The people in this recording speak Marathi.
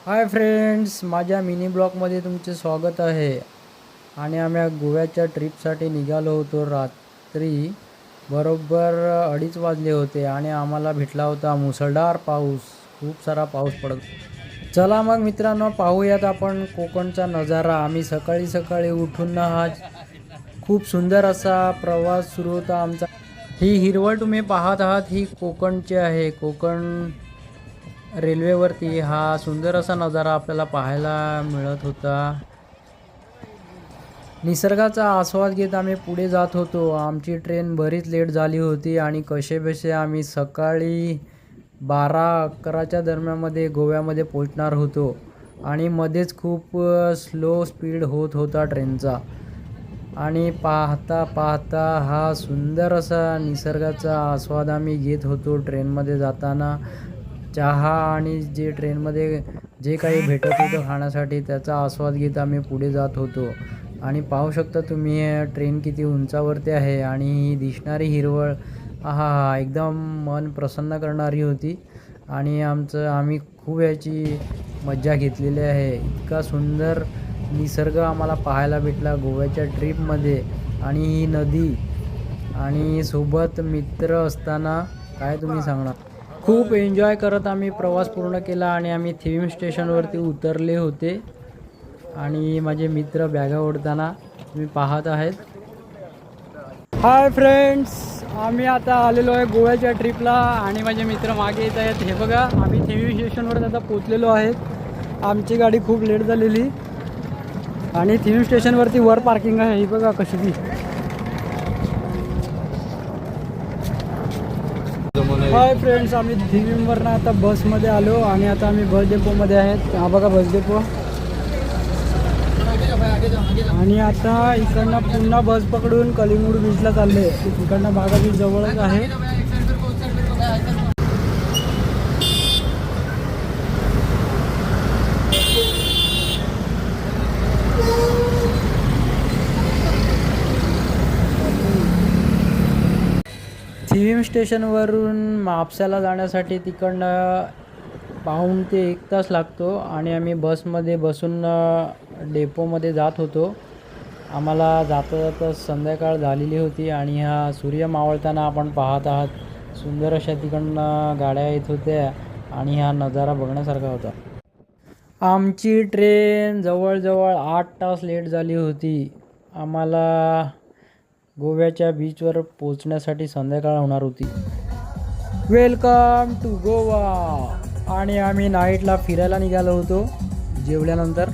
हाय फ्रेंड्स, माझ्या मिनी ब्लॉगमध्ये तुमचे स्वागत आहे. आणि आम्ही गोव्याच्या ट्रिपसाठी निघालो होतो. रात्री बरोबर 2:30 वाजले होते आणि आम्हाला भेटला होता मुसळधार पाऊस. खूप सारा पाऊस पडत. चला मग मित्रांनो, पाहूयात आपण कोकणचा नजारा. आम्ही सकाळी सकाळी उठून हा खूप सुंदर असा प्रवास सुरू होता आमचा. ही हिरवळ तुम्ही पाहत आहात, ही कोकणची आहे. कोकण रेल्वेवरती हा सुंदर असा नजारा आपल्याला पाहायला मिळत होता. निसर्गाचा आस्वाद घेत आम्ही पुढे जात होतो. आमची ट्रेन बरीच लेट झाली होती आणि कसेबसे आम्ही सकाळी 12-11च्या दरम्यानमध्ये गोव्यामध्ये पोहोचणार होतो. आणि मध्येच खूप स्लो स्पीड होत होता ट्रेनचा. आणि पाहता पाहता हा सुंदर असा निसर्गाचा आस्वाद आम्ही घेत होतो ट्रेनमध्ये जाताना. चहा आणि जे ट्रेनमध्ये जे काही भेटत होतं खाण्यासाठी त्याचा आस्वाद घेत आम्ही पुढे जात होतो. आणि पाहू शकता तुम्ही ट्रेन किती उंचावरती आहे आणि ही दिसणारी हिरवळ आहा, एकदम मन प्रसन्न करणारी होती. आणि आम्ही खूप याची मज्जा घेतलेली आहे. इतका सुंदर निसर्ग आम्हाला पाहायला भेटला गोव्याच्या ट्रिपमध्ये. आणि ही नदी आणि सोबत मित्र असताना काय तुम्ही सांगणार. खूप एन्जॉय करत आम्ही प्रवास पूर्ण केला आणि आम्ही थीम स्टेशनवरती उतरले होते. आणि माझे मित्र बॅगा ओढताना तुम्ही पाहत आहेत. हाय फ्रेंड्स, आम्ही आता आलेलो आहे गोव्याच्या ट्रिपला आणि माझे मित्र मागे येत आहेत. हे बघा, आम्ही थीम स्टेशनवर आता पोचलेलो आहेत. आमची गाडी खूप लेट झालेली आणि थीम स्टेशनवरती वर पार्किंग आहे. ही बघा कशी ती. हाय फ्रेंड्स, आम्ही थीमवरनं आता बसमध्ये आलो आणि आता आम्ही बस डेपोमध्ये आहेत. हा बघा बस डेपो. आणि आता इकडनं पुन्हा बस पकडून कलिंगूड बीचला चालले. इकडनं बागा बीच जवळच आहे. थीम स्टेशनवरून म्हापसाला जाण्यासाठी तिकडनं पाऊण ते 1 तास लागतो. आणि आम्ही बसमध्ये बसून डेपोमध्ये जात होतो. आम्हाला जाता जाता संध्याकाळ झालेली होती आणि हा सूर्य मावळताना आपण पाहत आहात. सुंदर अशा तिकडनं गाड्या येत होत्या आणि हा नजारा बघण्यासारखा होता. आमची ट्रेन जवळजवळ 8 तास लेट झाली होती. आम्हाला गोव्याच्या बीचवर पोचण्यासाठी संध्याकाळ होणार होती. Welcome to Goa. आणि आम्ही नाईटला फिरायला निघालो होतो जेवल्यानंतर.